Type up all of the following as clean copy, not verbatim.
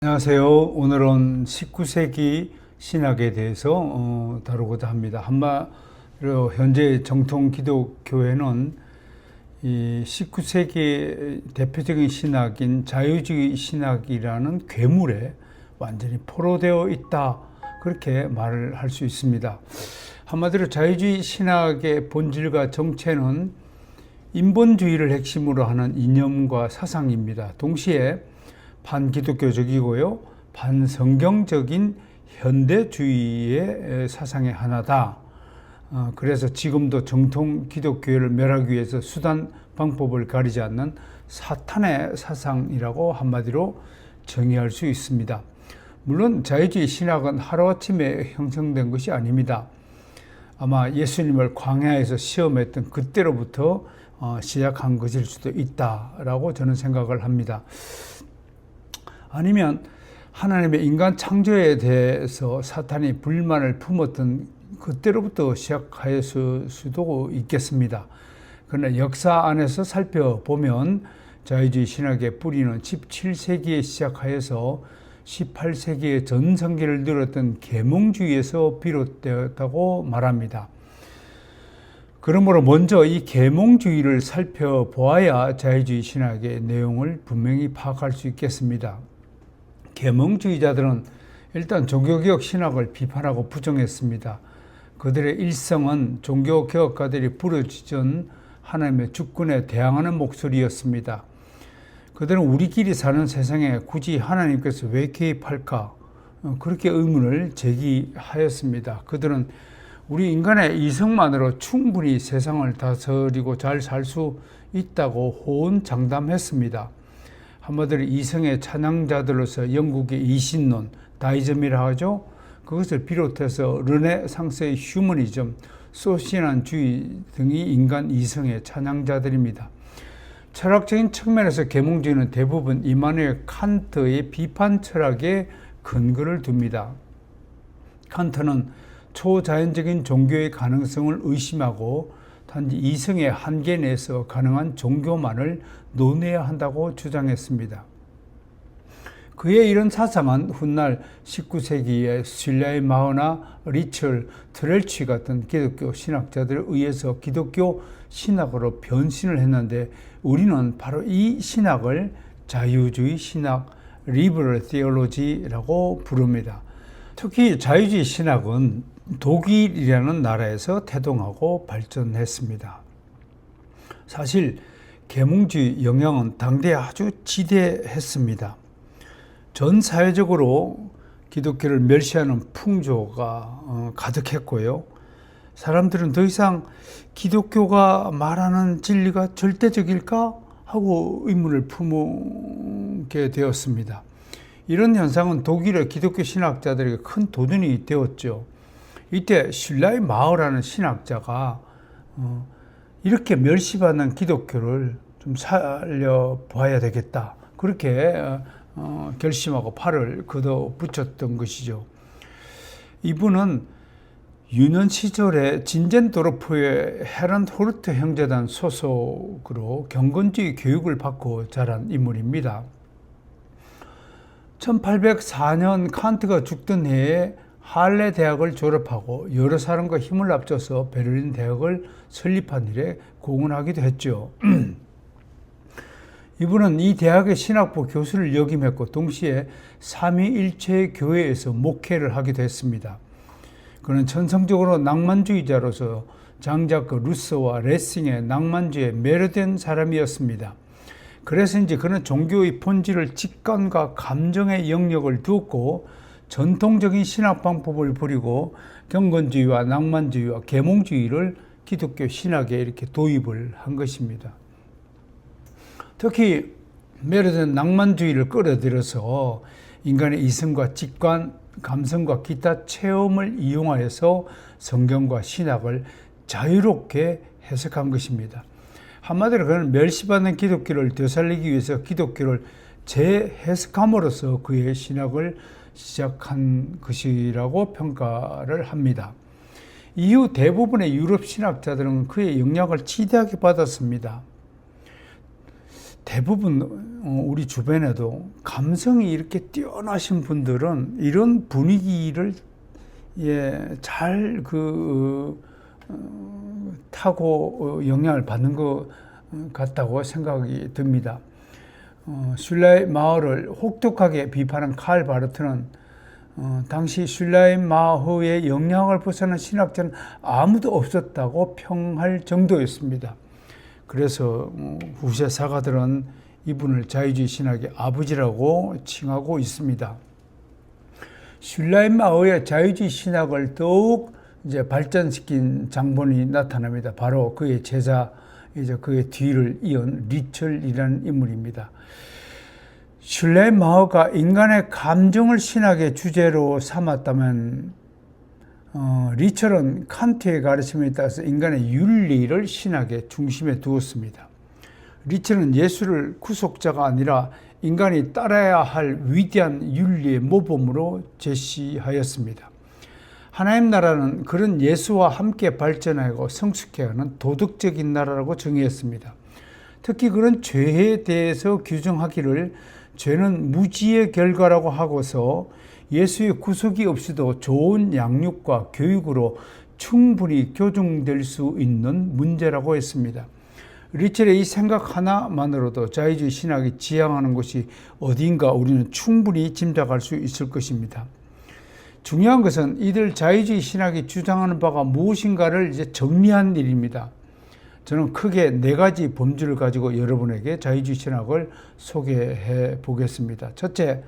안녕하세요. 오늘은 19세기 신학에 대해서 다루고자 합니다. 한마디로 현재 정통 기독교회는 이 19세기의 대표적인 신학인 자유주의 신학이라는 괴물에 완전히 포로되어 있다, 그렇게 말을 할 수 있습니다. 한마디로 자유주의 신학의 본질과 정체는 인본주의를 핵심으로 하는 이념과 사상입니다. 동시에 반기독교적이고요, 반성경적인 현대주의의 사상의 하나다. 그래서 지금도 정통 기독교회를 멸하기 위해서 수단 방법을 가리지 않는 사탄의 사상이라고 한마디로 정의할 수 있습니다. 물론 자유주의 신학은 하루아침에 형성된 것이 아닙니다. 아마 예수님을 광야에서 시험했던 그때로부터 시작한 것일 수도 있다라고 저는 생각을 합니다. 아니면 하나님의 인간 창조에 대해서 사탄이 불만을 품었던 그때로부터 시작하였을 수도 있겠습니다. 그러나 역사 안에서 살펴보면 자유주의 신학의 뿌리는 17세기에 시작하여서 18세기에 전 성기를 누렸던 계몽주의에서 비롯되었다고 말합니다. 그러므로 먼저 이 계몽주의를 살펴보아야 자유주의 신학의 내용을 분명히 파악할 수 있겠습니다. 계몽주의자들은 일단 종교개혁 신학을 비판하고 부정했습니다. 그들의 일성은 종교개혁가들이 부르짖은 하나님의 주권에 대항하는 목소리였습니다. 그들은 우리끼리 사는 세상에 굳이 하나님께서 왜 개입할까? 그렇게 의문을 제기하였습니다. 그들은 우리 인간의 이성만으로 충분히 세상을 다스리고 잘 살 수 있다고 호언장담했습니다. 한마디로 이성의 찬양자들로서 영국의 이신론, 다이즘이라 하죠. 그것을 비롯해서 르네상스의 휴머니즘, 소시안주의 등이 인간 이성의 찬양자들입니다. 철학적인 측면에서 계몽주의는 대부분 이마누엘 칸트의 비판 철학에 근거를 둡니다. 칸트는 초자연적인 종교의 가능성을 의심하고 단지 이성의 한계 내에서 가능한 종교만을 논해야 한다고 주장했습니다. 그의 이런 사상은 훗날 19세기에 실레이 마허나 리처 트렐치 같은 기독교 신학자들에 의해서 기독교 신학으로 변신을 했는데, 우리는 바로 이 신학을 자유주의 신학, 리버럴 테올로지라고 부릅니다. 특히 자유주의 신학은 독일이라는 나라에서 태동하고 발전했습니다. 사실 계몽주의 영향은 당대에 아주 지대했습니다. 전 사회적으로 기독교를 멸시하는 풍조가 가득했고요. 사람들은 더 이상 기독교가 말하는 진리가 절대적일까 하고 의문을 품게 되었습니다. 이런 현상은 독일의 기독교 신학자들에게 큰 도전이 되었죠. 이때 실라이 마허라는 신학자가 이렇게 멸시받는 기독교를 좀 살려봐야 되겠다, 그렇게 결심하고 팔을 걷어붙였던 것이죠. 이분은 유년 시절에 진젠도르프의 헤란트홀트 형제단 소속으로 경건주의 교육을 받고 자란 인물입니다. 1804년 칸트가 죽던 해에 할레 대학을 졸업하고 여러 사람과 힘을 합쳐서 베를린 대학을 설립한 일에 공헌하기도 했죠. 이분은 이 대학의 신학부 교수를 역임했고 동시에 삼위일체 교회에서 목회를 하기도 했습니다. 그는 천성적으로 낭만주의자로서 장작 루소와 레싱의 낭만주의에 매료된 사람이었습니다. 그래서인지 그는 종교의 본질을 직관과 감정의 영역을 두었고 전통적인 신학 방법을 버리고 경건주의와 낭만주의와 계몽주의를 기독교 신학에 이렇게 도입을 한 것입니다. 특히 매료된 낭만주의를 끌어들여서 인간의 이성과 직관, 감성과 기타 체험을 이용하여서 성경과 신학을 자유롭게 해석한 것입니다. 한마디로 그는 멸시받는 기독교를 되살리기 위해서 기독교를 재해석함으로써 그의 신학을 시작한 것이라고 평가를 합니다. 이후 대부분의 유럽 신학자들은 그의 영향을 지대하게 받았습니다. 대부분 우리 주변에도 감성이 이렇게 뛰어나신 분들은 이런 분위기를 잘 타고 영향을 받는 것 같다고 생각이 듭니다. 슐라임 마을을 혹독하게 비판한 칼 바르트는 당시 슐라임 마을의 영향을 벗어난 신학자는 아무도 없었다고 평할 정도였습니다. 그래서 후세 사가들은 이분을 자유주의 신학의 아버지라고 칭하고 있습니다. 슐라임 마을의 자유주의 신학을 더욱 발전시킨 장본이 나타납니다. 바로 그의 제자, 그의 뒤를 이은 리철이라는 인물입니다. 슐라임 마허가 인간의 감정을 신학의 주제로 삼았다면 리철은 칸트의 가르침에 따라서 인간의 윤리를 신학의 중심에 두었습니다. 리철은 예수를 구속자가 아니라 인간이 따라야 할 위대한 윤리의 모범으로 제시하였습니다. 하나님 나라는 그런 예수와 함께 발전하고 성숙해가는 도덕적인 나라라고 정의했습니다. 특히 그런 죄에 대해서 규정하기를 죄는 무지의 결과라고 하고서 예수의 구속이 없이도 좋은 양육과 교육으로 충분히 교정될 수 있는 문제라고 했습니다. 리첼의 이 생각 하나만으로도 자유주의 신학이 지향하는 것이 어디인가 우리는 충분히 짐작할 수 있을 것입니다. 중요한 것은 이들 자유주의 신학이 주장하는 바가 무엇인가를 정리한 일입니다. 저는 크게 4가지 범주를 가지고 여러분에게 자유주의 신학을 소개해 보겠습니다. 첫째,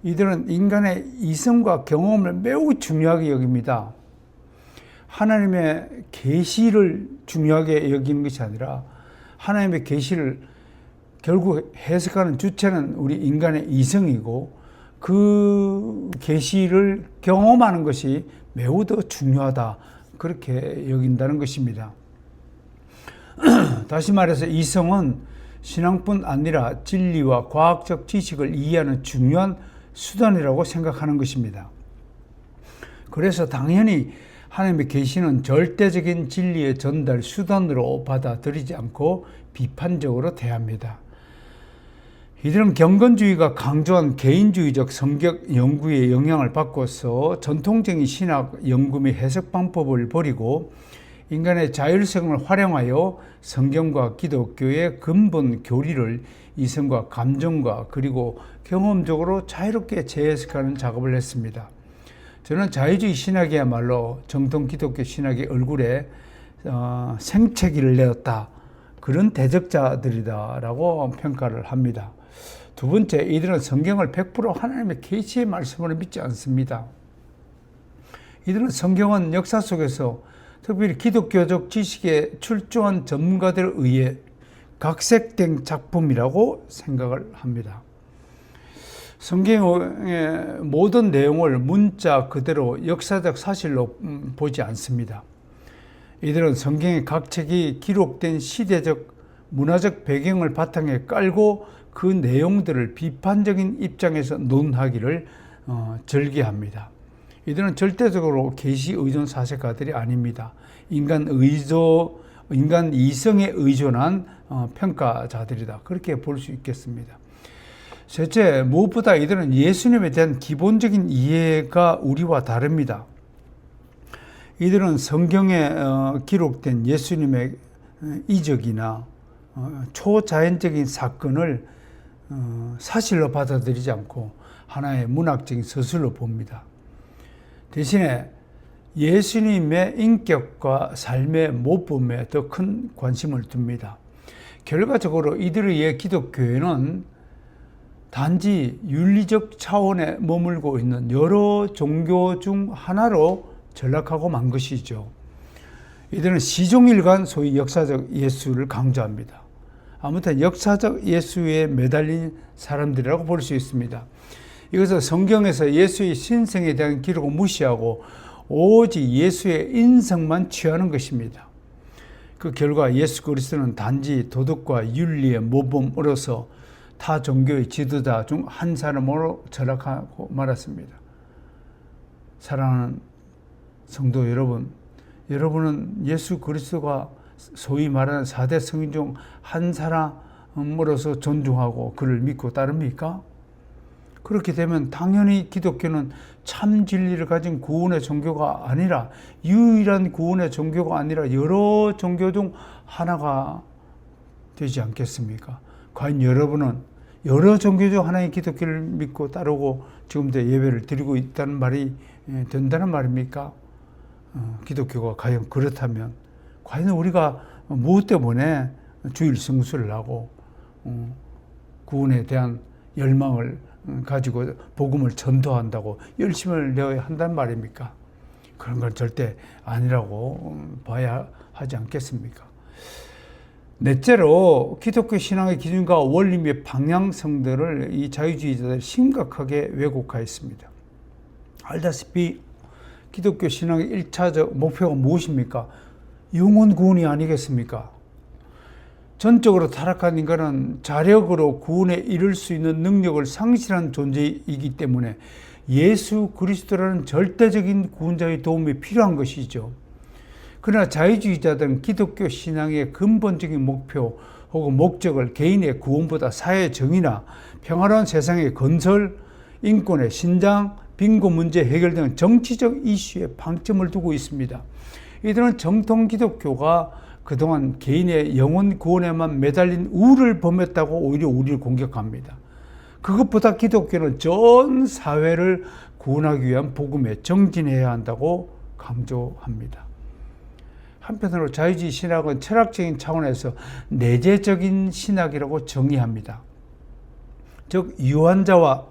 이들은 인간의 이성과 경험을 매우 중요하게 여깁니다. 하나님의 계시를 중요하게 여기는 것이 아니라 하나님의 계시를 결국 해석하는 주체는 우리 인간의 이성이고 그 계시를 경험하는 것이 매우 더 중요하다, 그렇게 여긴다는 것입니다. 다시 말해서 이성은 신앙뿐 아니라 진리와 과학적 지식을 이해하는 중요한 수단이라고 생각하는 것입니다. 그래서 당연히 하나님의 계시는 절대적인 진리의 전달 수단으로 받아들이지 않고 비판적으로 대합니다. 이들은 경건주의가 강조한 개인주의적 성격 연구의 영향을 받고서 전통적인 신학 연구 및 해석 방법을 버리고 인간의 자율성을 활용하여 성경과 기독교의 근본 교리를 이성과 감정과 그리고 경험적으로 자유롭게 재해석하는 작업을 했습니다. 저는 자유주의 신학이야말로 정통 기독교 신학의 얼굴에 생채기를 내었다, 그런 대적자들이다라고 평가를 합니다. 두 번째, 이들은 성경을 100% 하나님의 계시의 말씀으로 믿지 않습니다. 이들은 성경은 역사 속에서 특별히 기독교적 지식에 출중한 전문가들에 의해 각색된 작품이라고 생각을 합니다. 성경의 모든 내용을 문자 그대로 역사적 사실로 보지 않습니다. 이들은 성경의 각 책이 기록된 시대적, 문화적 배경을 바탕에 깔고 그 내용들을 비판적인 입장에서 논하기를 절개합니다. 이들은 절대적으로 계시 의존 사색가들이 아닙니다. 인간 이성에 의존한 평가자들이다, 그렇게 볼 수 있겠습니다. 셋째, 무엇보다 이들은 예수님에 대한 기본적인 이해가 우리와 다릅니다. 이들은 성경에 기록된 예수님의 이적이나 초자연적인 사건을 사실로 받아들이지 않고 하나의 문학적인 서술로 봅니다. 대신에 예수님의 인격과 삶의 모범에 더 큰 관심을 둡니다. 결과적으로 이들의 기독교회는 단지 윤리적 차원에 머물고 있는 여러 종교 중 하나로 전락하고 만 것이죠. 이들은 시종일관 소위 역사적 예수를 강조합니다. 아무튼 역사적 예수에 매달린 사람들이라고 볼 수 있습니다. 이것은 성경에서 예수의 신성에 대한 기록을 무시하고 오직 예수의 인성만 취하는 것입니다. 그 결과 예수 그리스도는 단지 도덕과 윤리의 모범으로서 타 종교의 지도자 중 한 사람으로 전락하고 말았습니다. 사랑하는 성도 여러분, 여러분은 예수 그리스도가 소위 말하는 4대 성인 중 한 사람 사람으로서 존중하고 그를 믿고 따릅니까? 그렇게 되면 당연히 기독교는 참 진리를 가진 구원의 종교가 아니라, 유일한 구원의 종교가 아니라 여러 종교 중 하나가 되지 않겠습니까? 과연 여러분은 여러 종교 중 하나의 기독교를 믿고 따르고 지금도 예배를 드리고 있다는 말이 된다는 말입니까? 기독교가 과연 그렇다면 과연 우리가 무엇 때문에 주일 성수를 하고 구원에 대한 열망을 가지고 복음을 전도한다고 열심을 내어야 한단 말입니까? 그런 건 절대 아니라고 봐야 하지 않겠습니까? 넷째로 기독교 신앙의 기준과 원리 및 방향성들을 이 자유주의자들이 심각하게 왜곡하였습니다. 알다시피 기독교 신앙의 1차적 목표가 무엇입니까? 영혼 구원이 아니겠습니까? 전적으로 타락한 인간은 자력으로 구원에 이를 수 있는 능력을 상실한 존재이기 때문에 예수 그리스도라는 절대적인 구원자의 도움이 필요한 것이죠. 그러나 자유주의자들은 기독교 신앙의 근본적인 목표 혹은 목적을 개인의 구원보다 사회의 정의나 평화로운 세상의 건설, 인권의 신장, 빈곤 문제 해결 등 정치적 이슈에 방점을 두고 있습니다. 이들은 정통 기독교가 그동안 개인의 영혼 구원에만 매달린 우를 범했다고 오히려 우리를 공격합니다. 그것보다 기독교는 전 사회를 구원하기 위한 복음에 정진해야 한다고 강조합니다. 한편으로 자유주의 신학은 철학적인 차원에서 내재적인 신학이라고 정의합니다. 즉 유한자와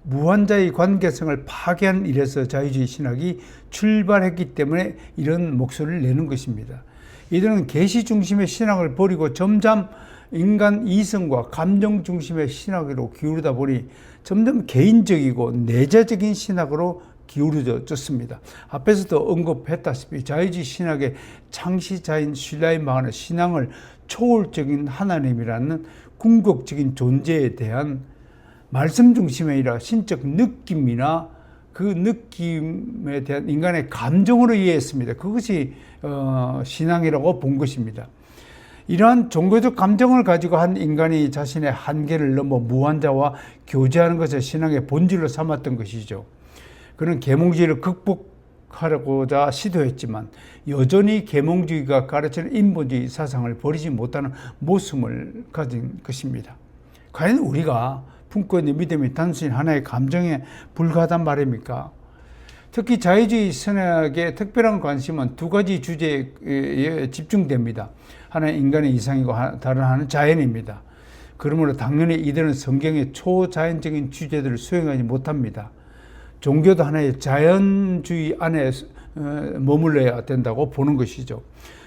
무한자의 관계성을 파괴한 일에서 자유주의 신학이 출발했기 때문에 이런 목소리를 내는 것입니다. 이들은 계시 중심의 신학을 버리고 점점 인간 이성과 감정 중심의 신학으로 기울이다 보니 점점 개인적이고 내재적인 신학으로 기울어졌습니다. 앞에서도 언급했다시피 자유주의 신학의 창시자인 슐라이마르는 신앙을 초월적인 하나님이라는 궁극적인 존재에 대한 말씀 중심이 아니라 신적 느낌이나 그 느낌에 대한 인간의 감정으로 이해했습니다. 그것이 신앙이라고 본 것입니다. 이러한 종교적 감정을 가지고 한 인간이 자신의 한계를 넘어 무한자와 교제하는 것을 신앙의 본질로 삼았던 것이죠. 그는 계몽주의를 극복하려고자 시도했지만 여전히 계몽주의가 가르치는 인본주의 사상을 버리지 못하는 모습을 가진 것입니다. 과연 우리가 품고 있는 믿음이 단순히 하나의 감정에 불과하단 말입니까? 특히 자유주의 신학의 특별한 관심은 두 가지 주제에 집중됩니다. 하나는 인간의 이상이고 다른 하나는 자연입니다. 그러므로 당연히 이들은 성경의 초자연적인 주제들을 수용하지 못합니다. 종교도 하나의 자연주의 안에 머물러야 된다고 보는 것이죠.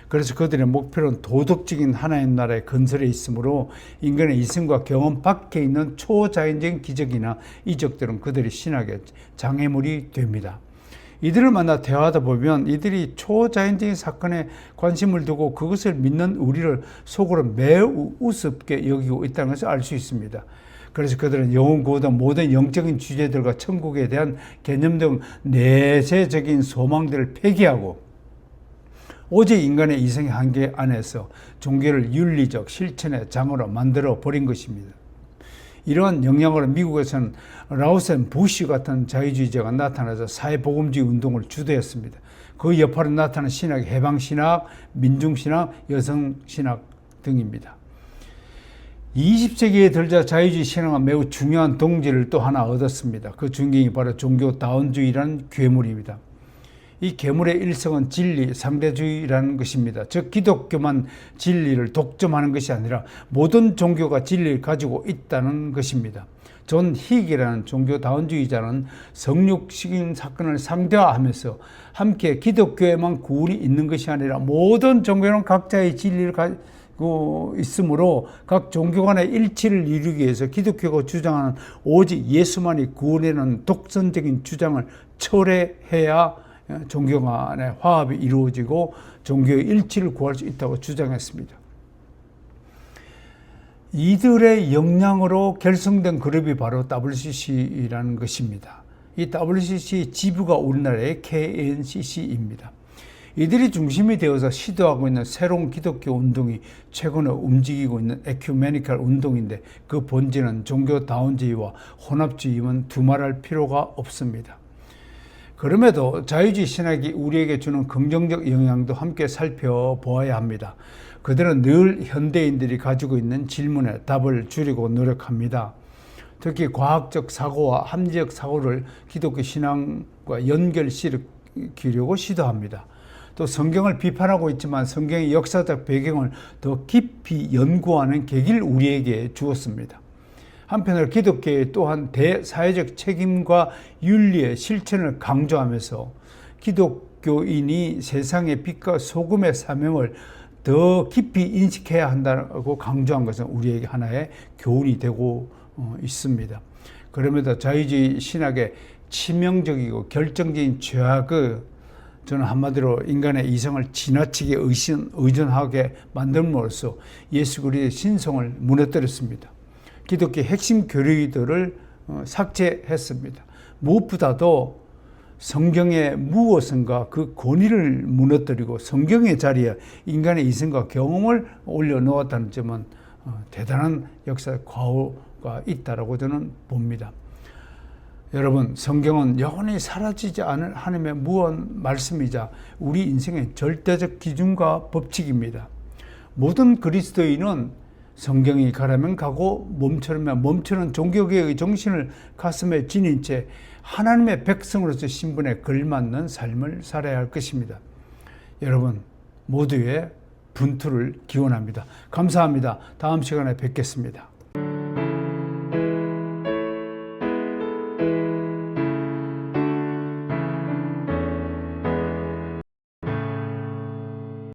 그래서 그들의 목표는 도덕적인 하나의 나라의 건설에 있으므로 인간의 이성과 경험 밖에 있는 초자연적인 기적이나 이적들은 그들의 신학의 장애물이 됩니다. 이들을 만나 대화하다 보면 이들이 초자연적인 사건에 관심을 두고 그것을 믿는 우리를 속으로 매우 우습게 여기고 있다는 것을 알 수 있습니다. 그래서 그들은 영혼 구원 등 모든 영적인 주제들과 천국에 대한 개념 등 내세적인 소망들을 폐기하고 오직 인간의 이성의 한계 안에서 종교를 윤리적 실천의 장으로 만들어 버린 것입니다. 이러한 영향으로 미국에서는 라우센 부시 같은 자유주의자가 나타나서 사회복음주의 운동을 주도했습니다. 그 여파로 나타난 신학이 해방신학, 민중신학, 여성신학 등입니다. 20세기에 들자 자유주의 신앙은 매우 중요한 동지를 또 하나 얻었습니다. 그 중경이 바로 종교다원주의라는 괴물입니다. 이 괴물의 일성은 진리, 상대주의라는 것입니다. 즉 기독교만 진리를 독점하는 것이 아니라 모든 종교가 진리를 가지고 있다는 것입니다. 존 힉이라는 종교다원주의자는 성육식인 사건을 상대화하면서 함께 기독교에만 구원이 있는 것이 아니라 모든 종교는 각자의 진리를 가지고 있으므로 각 종교 간의 일치를 이루기 위해서 기독교가 주장하는 오직 예수만이 구원이라는 독선적인 주장을 철회해야 종교 간의 화합이 이루어지고 종교의 일치를 구할 수 있다고 주장했습니다. 이들의 역량으로 결성된 그룹이 바로 WCC라는 것입니다. 이 WCC 지부가 우리나라의 KNCC입니다. 이들이 중심이 되어서 시도하고 있는 새로운 기독교 운동이 최근에 움직이고 있는 에큐메니컬 운동인데 그 본질은 종교다원주의와 혼합주의임은 두말할 필요가 없습니다. 그럼에도 자유주의 신학이 우리에게 주는 긍정적 영향도 함께 살펴보아야 합니다. 그들은 늘 현대인들이 가지고 있는 질문에 답을 주려고 노력합니다. 특히 과학적 사고와 합리적 사고를 기독교 신앙과 연결시키려고 시도합니다. 또 성경을 비판하고 있지만 성경의 역사적 배경을 더 깊이 연구하는 계기를 우리에게 주었습니다. 한편으로 기독교의 또한 대사회적 책임과 윤리의 실천을 강조하면서 기독교인이 세상의 빛과 소금의 사명을 더 깊이 인식해야 한다고 강조한 것은 우리에게 하나의 교훈이 되고 있습니다. 그럼에도 자유주의 신학의 치명적이고 결정적인 죄악은 저는 한마디로 인간의 이성을 지나치게 의존하게 만듦으로써 예수 그리스도의 신성을 무너뜨렸습니다. 기독교의 핵심 교리들을 삭제했습니다. 무엇보다도 성경의 무엇인가 그 권위를 무너뜨리고 성경의 자리에 인간의 이성과 경험을 올려놓았다는 점은 대단한 역사의 과오가 있다고 저는 봅니다. 여러분, 성경은 영원히 사라지지 않을 하나님의 무한 말씀이자 우리 인생의 절대적 기준과 법칙입니다. 모든 그리스도인은 성경이 가라면 가고 멈추려면 멈추는 종교개혁의 정신을 가슴에 지닌 채 하나님의 백성으로서 신분에 걸맞는 삶을 살아야 할 것입니다. 여러분 모두의 분투를 기원합니다. 감사합니다. 다음 시간에 뵙겠습니다.